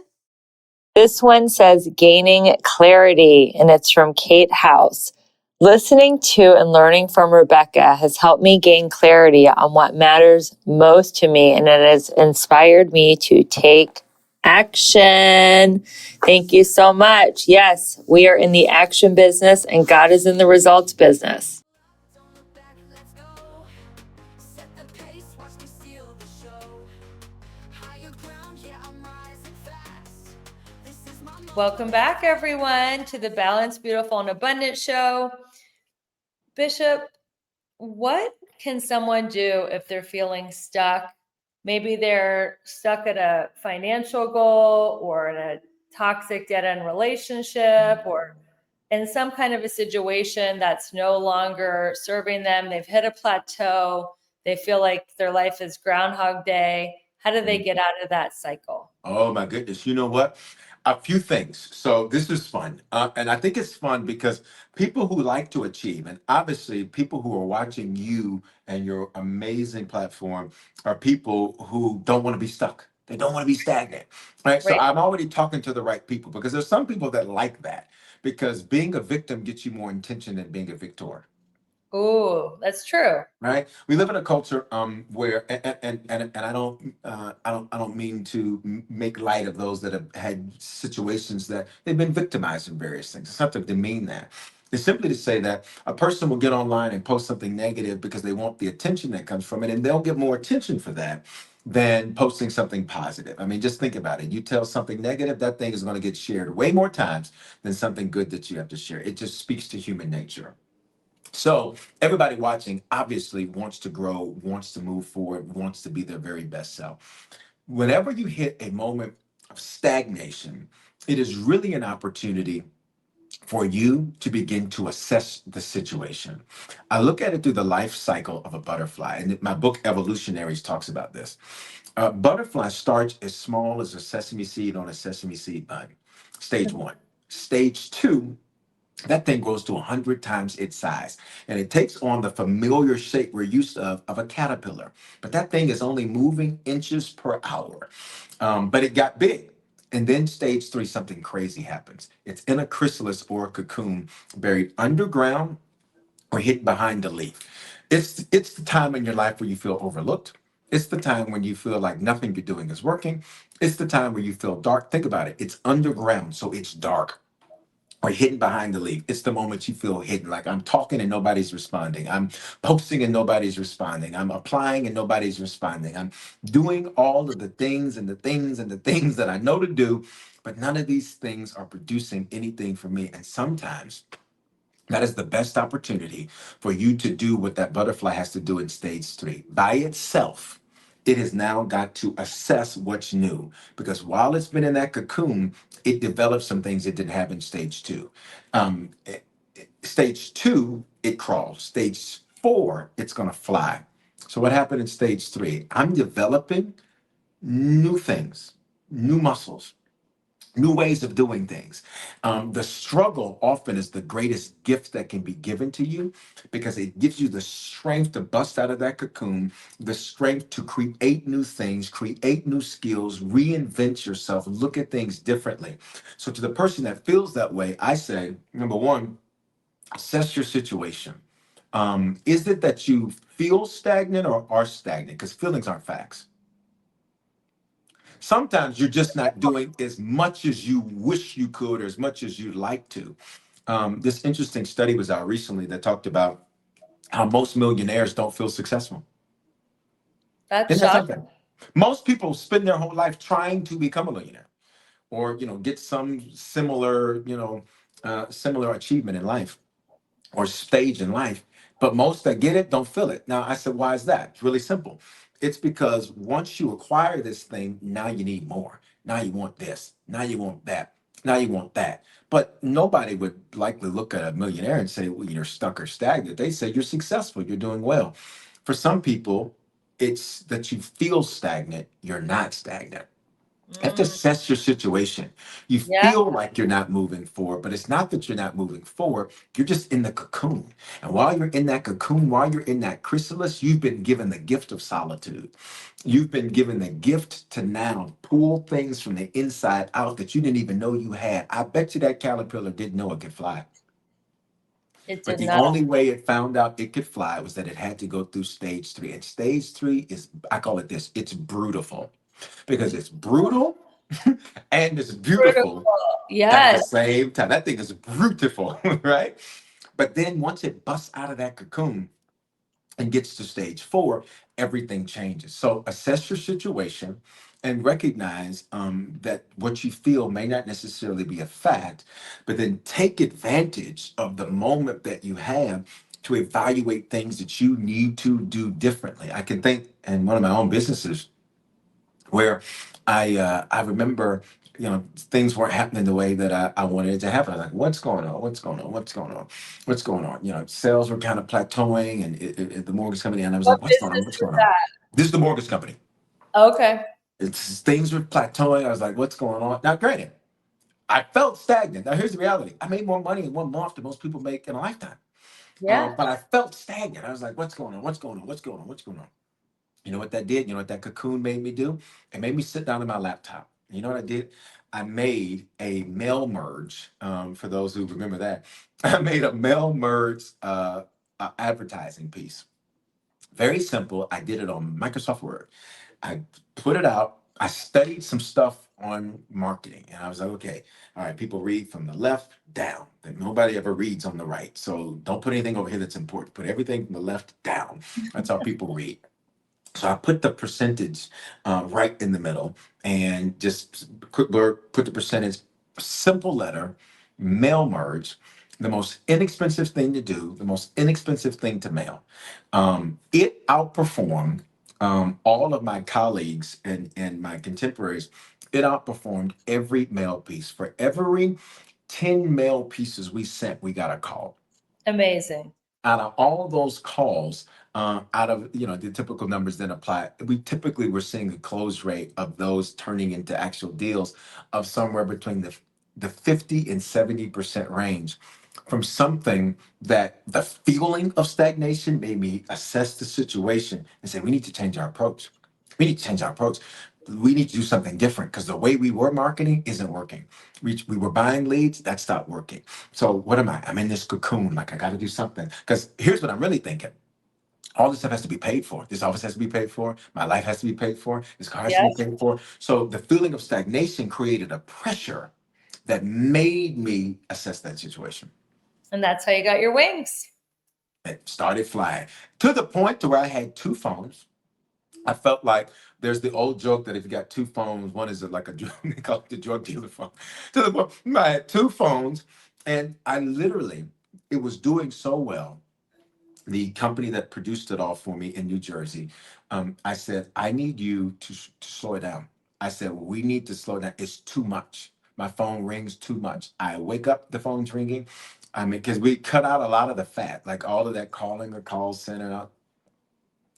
This one says gaining clarity, and it's from Kate House. Listening to and learning from Rebecca has helped me gain clarity on what matters most to me, and it has inspired me to take action. Thank you so much. Yes, we are in the action business, and God is in the results business. Don't look back, let's go. Set the pace, watch me steal the show. Higher ground, yeah, I'm rising fast. This is my moment. Welcome back, everyone, to the Balanced, Beautiful, and Abundant Show. Bishop, what can someone do if they're feeling stuck? Maybe they're stuck at a financial goal or in a toxic dead-end relationship or in some kind of a situation that's no longer serving them. They've hit a plateau. They feel like their life is Groundhog Day. How do they get out of that cycle? Oh my goodness. You know what? A few things. So this is fun. And I think it's fun because people who like to achieve, and obviously people who are watching you and your amazing platform are people who don't want to be stuck. They don't want to be stagnant. Right. So Right. I'm already talking to the right people, because there's some people that like that, because being a victim gets you more attention than being a victor. Ooh, that's true. Right, we live in a culture where, and I don't mean to make light of those that have had situations that they've been victimized in various things. It's not to demean that. It's simply to say that a person will get online and post something negative because they want the attention that comes from it, and they'll get more attention for that than posting something positive. I mean, just think about it. You tell something negative, that thing is going to get shared way more times than something good that you have to share. It just speaks to human nature. So everybody watching obviously wants to grow, wants to move forward, wants to be their very best self. Whenever you hit a moment of stagnation, it is really an opportunity for you to begin to assess the situation. I look at it through the life cycle of a butterfly, and my book Evolutionaries talks about this. Butterfly starts as small as a sesame seed on a sesame seed bud. Stage one. Stage two, that thing grows to 100 times its size, and it takes on the familiar shape we're used of a caterpillar. But that thing is only moving inches per hour. But it got big. And then stage three, something crazy happens. It's in a chrysalis or a cocoon, buried underground or hidden behind a leaf. It's the time in your life where you feel overlooked. It's the time when you feel like nothing you're doing is working. It's the time where you feel dark. Think about it. It's underground, so it's dark, or hidden behind the leaf. It's the moment you feel hidden. Like, I'm talking and nobody's responding. I'm posting and nobody's responding. I'm applying and nobody's responding. I'm doing all of the things and the things and the things that I know to do, but none of these things are producing anything for me. And sometimes that is the best opportunity for you to do what that butterfly has to do in stage three. By itself, it has now got to assess what's new, because while it's been in that cocoon, it developed some things it didn't have in stage two. Stage two, it crawls. Stage four, it's going to fly. So, what happened in stage three? I'm developing new things, new muscles, new ways of doing things. The struggle often is the greatest gift that can be given to you, because it gives you the strength to bust out of that cocoon, the strength to create new things, create new skills, reinvent yourself, look at things differently. So, to the person that feels that way, I say, number one, assess your situation. Is it that you feel stagnant or are stagnant? Because feelings aren't facts. Sometimes you're just not doing as much as you wish you could or as much as you'd like to. This interesting study was out recently that talked about how most millionaires don't feel successful. That's Isn't that shocking. something? Most people spend their whole life trying to become a millionaire or, get some similar, similar achievement in life or stage in life. But most that get it don't feel it. Now, I said, why is that? It's really simple. It's because once you acquire this thing, now you need more. Now you want this. Now you want that. Now you want that. But nobody would likely look at a millionaire and say, well, you're stuck or stagnant. They say you're successful, you're doing well. For some people, it's that you feel stagnant, you're not stagnant. You have to Mm, assess your situation. You yeah, feel like you're not moving forward, but it's not that you're not moving forward. You're just in the cocoon. And while you're in that cocoon, while you're in that chrysalis, you've been given the gift of solitude. You've been given the gift to now pull things from the inside out that you didn't even know you had. I bet you that caterpillar didn't know it could fly. it But did the not. only way it found out it could fly was that it had to go through stage three. And stage three is, I call it this, it's brutal because it's brutal and it's beautiful Critical. at the Yes. same time. That thing is beautiful, right? But then once it busts out of that cocoon and gets to stage four, everything changes. So assess your situation and recognize that what you feel may not necessarily be a fact, but then take advantage of the moment that you have to evaluate things that you need to do differently. I can think in one of my own businesses where I remember things weren't happening the way that I wanted it to happen. I was like, what's going on? What's going on? What's going on? What's going on? Sales were kind of plateauing, and the mortgage company, and I was What like, what's going on? business What's is going on? that? This is the mortgage company. Okay. It's things were plateauing. I was like, what's going on? Now, granted, I felt stagnant. Now, here's the reality: I made more money in 1 month than most people make in a lifetime. Yeah. But I felt stagnant. I was like, what's going on? What's going on? What's going on? What's going on? You know what that did? You know what that cocoon made me do? It made me sit down at my laptop. You know what I did? I made a mail merge. For those who remember that, I made a mail merge advertising piece. Very simple. I did it on Microsoft Word. I put it out. I studied some stuff on marketing, and I was like, okay, all right, people read from the left down. That nobody ever reads on the right. So don't put anything over here that's important. Put everything from the left down. That's how people read. So I put the percentage right in the middle and just put the percentage, simple letter, mail merge, the most inexpensive thing to do, the most inexpensive thing to mail. It outperformed all of my colleagues and my contemporaries. It outperformed every mail piece. For every 10 mail pieces we sent, we got a call. Amazing. Out of all those calls, out of the typical numbers that apply, we typically were seeing a close rate of those turning into actual deals of somewhere between the 50 and 70% range, from something that the feeling of stagnation made me assess the situation and say, we need to change our approach. We need to change our approach. We need to do something different because the way we were marketing isn't working. We were buying leads, that stopped working. So what am I? I'm in this cocoon. Like I got to do something. Because here's what I'm really thinking. All this stuff has to be paid for. This office has to be paid for. My life has to be paid for. This car has to be Yes. paid for. So the feeling of stagnation created a pressure that made me assess that situation. And that's how you got your wings. It started flying to the point to where I had two phones. I felt like there's the old joke that if you got two phones, one is like a they call it the drug dealer phone. To the point, I had two phones, and I literally, it was doing so well. The company that produced it all for me in New Jersey, I said, I need you to slow it down. I said, we need to slow down. It's too much. My phone rings too much. I wake up, the phone's ringing. I mean, because we cut out a lot of the fat, like all of that calling or call center.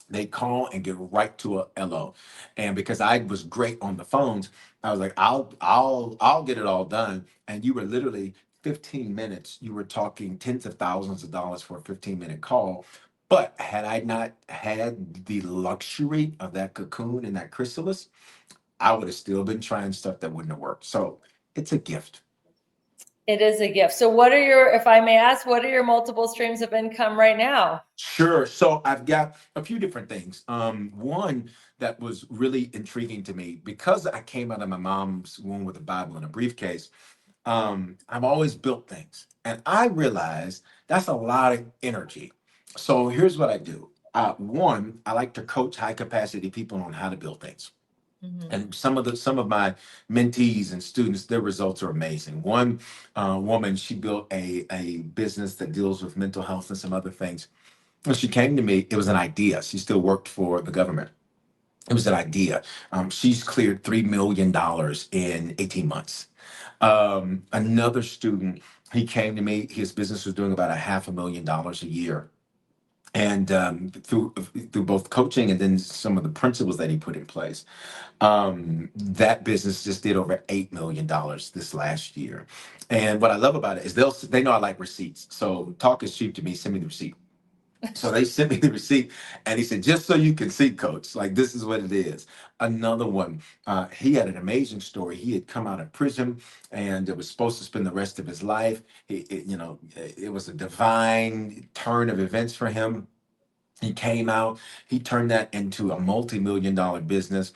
They call and get right to a LO. And because I was great on the phones, I was like, I'll get it all done. And you were literally 15 minutes, you were talking tens of thousands of dollars for a 15-minute call. But had I not had the luxury of that cocoon and that chrysalis, I would have still been trying stuff that wouldn't have worked. So it's a gift. It is a gift. So what are your, if I may ask, what are your multiple streams of income right now? Sure. So I've got a few different things. One that was really intriguing to me because I came out of my mom's womb with a Bible in a briefcase. I've always built things, and I realized that's a lot of energy. So here's what I do. One, I like to coach high capacity people on how to build things. Mhm. And some of my mentees and students, their results are amazing. One woman, she built a business that deals with mental health and some other things. When she came to me, it was an idea. She still worked for the government. It was an idea. She's cleared $3 million in 18 months. Another student, he came to me. His business was doing about a $500,000 a year, and through both coaching and then some of the principles that he put in place, that business just did over $8 million this last year. And what I love about it is they know I like receipts. So talk is cheap to me. Send me the receipt. So they sent me the receipt, and he said, just so you can see, coach, like this is what it is. Another one, he had an amazing story. He had come out of prison and was supposed to spend the rest of his life. It was a divine turn of events for him. He came out, he turned that into a multi-million-dollar business.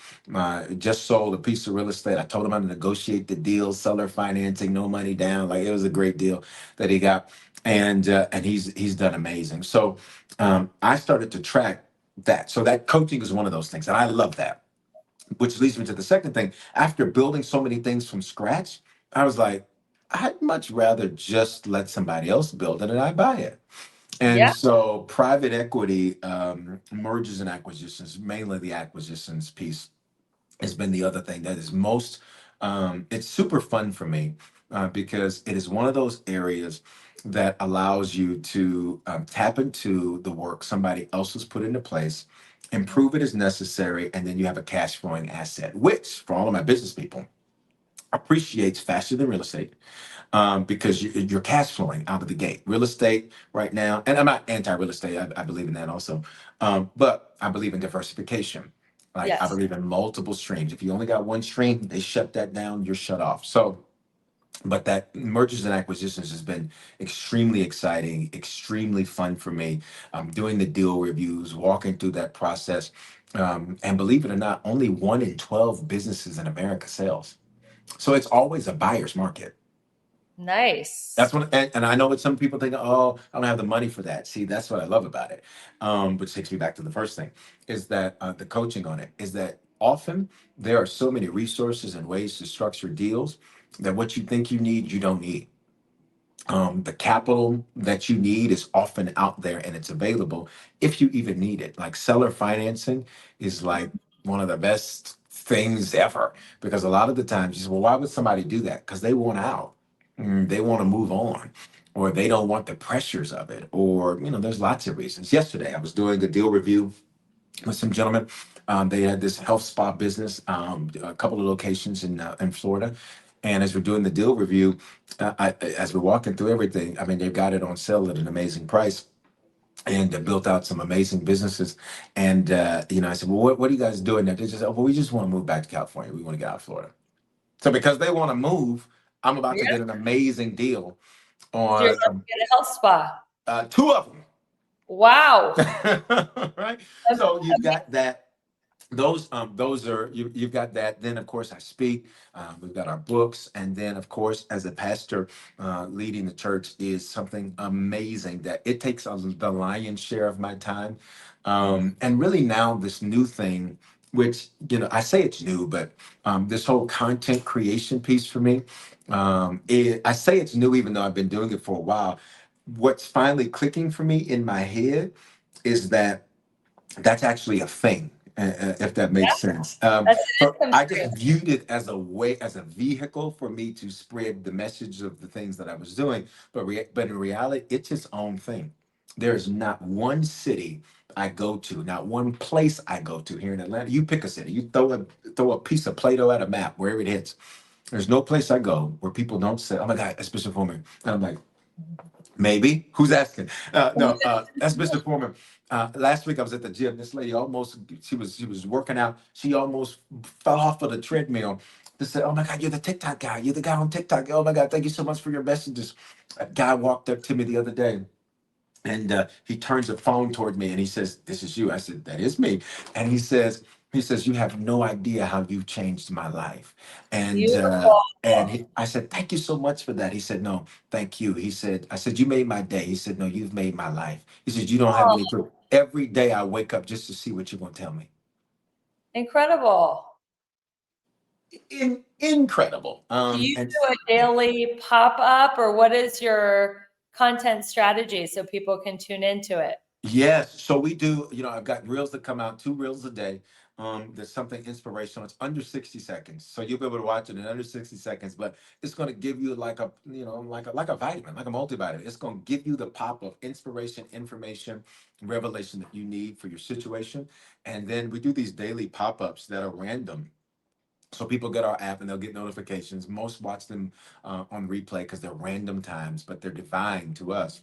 Just sold a piece of real estate. I told him how to negotiate the deal, seller financing, no money down. Like it was a great deal that he got. And he's done amazing. So I started to track that. So that coaching is one of those things. And I love that. Which leads me to the second thing. After building so many things from scratch, I was like, I'd much rather just let somebody else build it and I buy it. And Yeah. so private equity mergers and acquisitions, mainly the acquisitions piece, has been the other thing that is most, it's super fun for me because it is one of those areas that allows you to tap into the work somebody else has put into place, improve it as necessary, and then you have a cash flowing asset, which for all of my business people appreciates faster than real estate because you're cash flowing out of the gate. Real estate right now, and I'm not anti-real estate. I believe in that also, but I believe in diversification. Like I Yes. believe in multiple streams. If you only got one stream, they shut that down. You're shut off. So, but that mergers and acquisitions has been extremely exciting, extremely fun for me. Doing the deal reviews, walking through that process, and believe it or not, only 1 in 12 businesses in America sells. So it's always a buyer's market. Nice. That's what, and I know that some people think, oh, I don't have the money for that. See, that's what I love about it. Which takes me back to the first thing, is that the coaching on it is that often there are so many resources and ways to structure deals that what you think you need, you don't need. The capital that you need is often out there and it's available if you even need it. Like seller financing is like one of the best things ever because a lot of the times you say, well, why would somebody do that? Because they want out. They want to move on, or they don't want the pressures of it, or there's lots of reasons. Yesterday, I was doing a deal review with some gentlemen. They had this health spa business, a couple of locations in Florida. And as we're doing the deal review, as we're walking through everything, I mean, they've got it on sale at an amazing price and built out some amazing businesses. And, I said, well, what are you guys doing there? They just said, oh, well, we just want to move back to California. We want to get out of Florida. So because they want to move, I'm about to Yeah. get an amazing deal So you're on about to get a health spa. two of them. Wow. Right. So you've got that. Those are you've got that. Then of course I speak. We've got our books, and then of course as a pastor leading the church is something amazing that it takes the lion's share of my time. And really now this new thing, which I say it's new, but this whole content creation piece for me, I say it's new even though I've been doing it for a while. What's finally clicking for me in my head is that that's actually a thing, if that Yeah. makes sense. That's an income I stream. just viewed it as a way, as a vehicle for me to spread the message of the things that I was doing. But in reality, it's its own thing. There's not one city I go to, not one place I go to here in Atlanta. You pick a city, you throw a piece of Play-Doh at a map, wherever it hits. There's no place I go where people don't say, "Oh my God, that's Bishop Foreman," and I'm like, maybe. Who's asking? No, that's Mr. Foreman. Last week I was at the gym. This lady almost, she was working out. She almost fell off of the treadmill They said, "Oh my God, you're the TikTok guy. You're the guy on TikTok. Oh my God, thank you so much for your messages." A guy walked up to me the other day, and he turns the phone toward me and he says, "This is you." I said, "That is me." And he says, "You have no idea how you've changed my life." Beautiful. I said, "Thank you so much for that." He said, "No, thank you." He said, I said, "You made my day." He said, "No, you've made my life." He said, "You don't have Oh, any clue. Every day I wake up just to see what you're gonna tell me." incredible. Incredible. Do you And do a yeah. daily pop-up, or what is your content strategy so people can tune into it? Yes. So we do, I've got reels that come out, 2 reels a day. There's something inspirational. It's under 60 seconds. So you'll be able to watch it in under 60 seconds, but it's going to give you like like a vitamin, like a multivitamin. It's going to give you the pop of inspiration, information, revelation that you need for your situation. And then we do these daily pop-ups that are random. So people get our app and they'll get notifications. Most watch them on replay because they're random times, but they're divine to us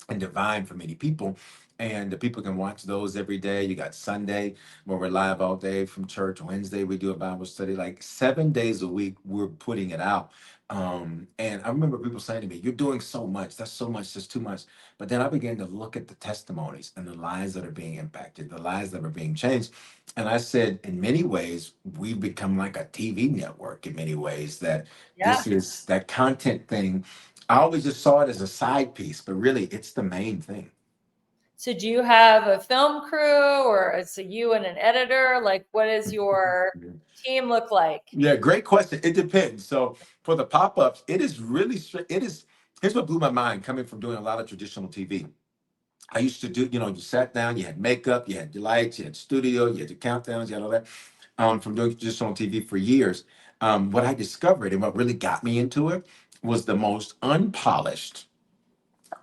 and divine for many people. And the people can watch those every day. You got Sunday where we're live all day from church. Wednesday we do a Bible study. Like 7 days a week, we're putting it out. And I remember people saying to me, "You're doing so much. That's so much. That's too much." But then I began to look at the testimonies and the lives that are being impacted, the lives that are being changed. And I said, in many ways, we've become like a TV network in many ways, that Yeah. this is that content thing. I always just saw it as a side piece, but really it's the main thing. So do you have a film crew, or it's a you and an editor? Like, what does your team look like? Yeah, great question. It depends. So for the pop-ups, it is really it is here's what blew my mind coming from doing a lot of traditional TV. I used to do, you sat down, you had makeup, you had your lights, you had studio, you had your countdowns, you had all that. From doing traditional TV for years. What I discovered and what really got me into it was the most unpolished,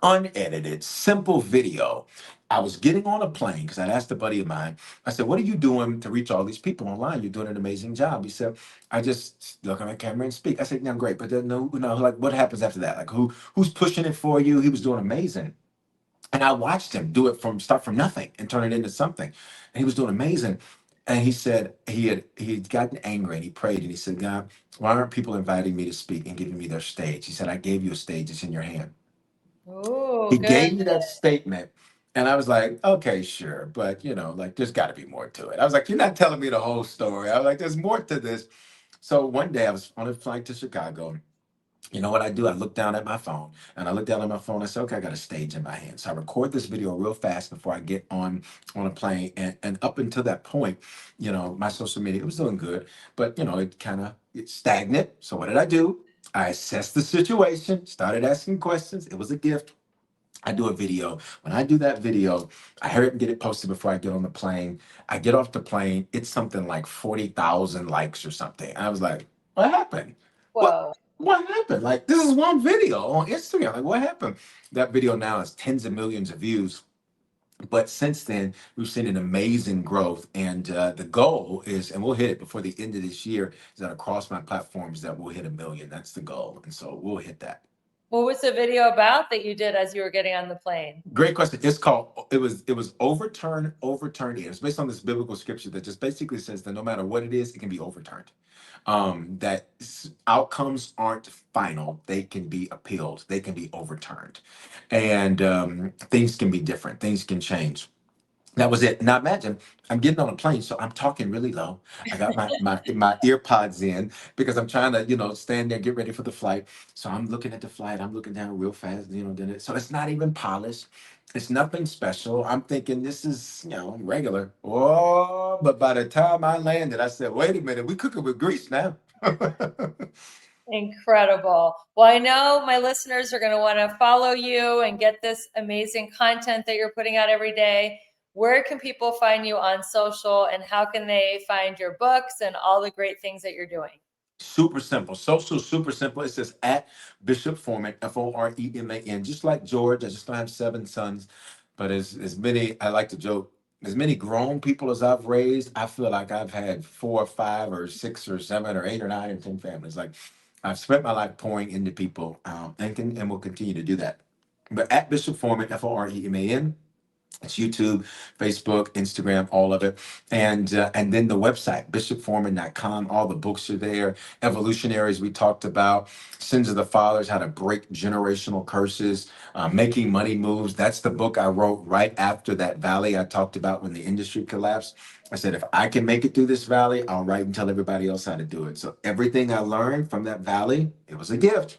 unedited, simple video. I was getting on a plane because I'd asked a buddy of mine, I said, "What are you doing to reach all these people online? You're doing an amazing job." He said, "I just look at my camera and speak." I said, "Yeah, great, but then no, like what happens after that? Like who's pushing it for you?" He was doing amazing. And I watched him do it from start from nothing and turn it into something. And he was doing amazing. And he said he had gotten angry and he prayed and he said, "God, why aren't people inviting me to speak and giving me their stage?" He said, "I gave you a stage, it's in your hand." Oh, He good. gave me that statement. And I was like, "Okay, sure. But like there's gotta be more to it." I was like, "You're not telling me the whole story." I was like, "There's more to this." So one day I was on a flight to Chicago. You know what I do? I look down at my phone and I look down at my phone. I say, "Okay, I got a stage in my hand." So I record this video real fast before I get on a plane. And up until that point, my social media, it was doing good, but it kind of it's stagnant. So what did I do? I assessed the situation, started asking questions. It was a gift. I do a video. When I do that video, I hurry up and get it posted before I get on the plane. I get off the plane, it's something like 40,000 likes or something. I was like, "What happened? What Whoa. what happened? Like this is one video on Instagram. Like what happened?" That video now has tens of millions of views. But since then, we've seen an amazing growth, and the goal is, and we'll hit it before the end of this year, is that across my platforms that we'll hit 1 million. That's the goal, and so we'll hit that. What was the video about that you did as you were getting on the plane? Great question. It was overturned. It's based on this biblical scripture that just basically says that no matter what it is, it can be overturned. That outcomes aren't final; they can be appealed, they can be overturned, and things can be different. Things can change. That was it. Now imagine I'm getting on a plane, so I'm talking really low. I got my ear pods in because I'm trying to, stand there, get ready for the flight. So I'm looking at the flight, I'm looking down real fast, so it's not even polished. It's nothing special. I'm thinking this is, regular. Oh, but by the time I landed, I said, "Wait a minute, we cooking with grease now." Incredible. Well, I know my listeners are going to want to follow you and get this amazing content that you're putting out every day. Where can people find you on social, and how can they find your books and all the great things that you're doing? Super simple. Social, super simple. It says at Bishop Foreman, Foreman. Just like George, I just don't have 7 sons, but as many, I like to joke, as many grown people as I've raised, I feel like I've had 4 or 5 or 6 or 7 or 8 or 9 or 10 families. Like I've spent my life pouring into people, and will continue to do that. But at Bishop Foreman, Foreman. It's YouTube, Facebook, Instagram, all of it. And then the website, bishopforeman.com. All the books are there. Evolutionaries, we talked about. Sins of the Fathers, how to break generational curses, making money moves. That's the book I wrote right after that valley I talked about when the industry collapsed. I said, if I can make it through this valley, I'll write and tell everybody else how to do it. So everything I learned from that valley, it was a gift.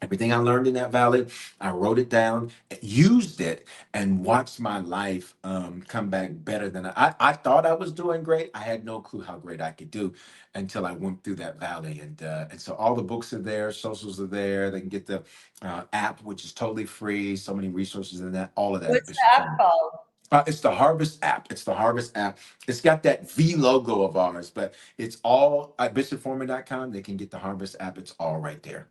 Everything I learned in that valley, I wrote it down, used it, and watched my life come back better than I thought I was doing great. I had no clue how great I could do until I went through that valley. And so all the books are there, socials are there. They can get the app, which is totally free. So many resources in that, all of that at What's the Bishop app Foreman. called? It's the Harvest app. It's the Harvest app. It's got that V logo of ours, but it's all at bishopforeman.com. They can get the Harvest app. It's all right there.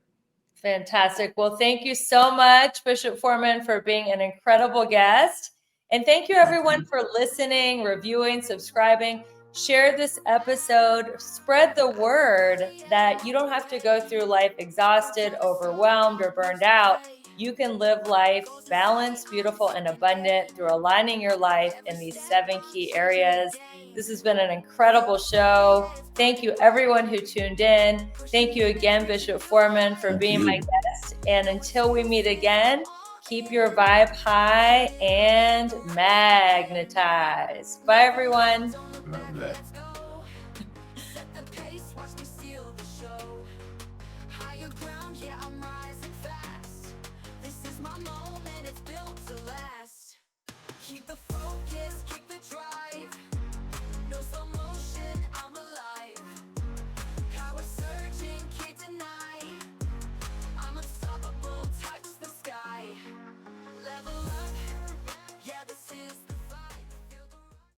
Fantastic. Well, thank you so much, Bishop Foreman, for being an incredible guest. And thank you, everyone, for listening, reviewing, subscribing. Share this episode. Spread the word that you don't have to go through life exhausted, overwhelmed, or burned out. You can live life balanced, beautiful, and abundant through aligning your life in these 7 key areas. This has been an incredible show. Thank you, everyone who tuned in. Thank you again, Bishop Foreman, for being my guest. And until we meet again, keep your vibe high and magnetize. Bye, everyone. Love that. Set the pace, watch me steal the show. Higher ground, yeah, I'm rising fast. This is my moment, it's built to last. Keep the focus, keep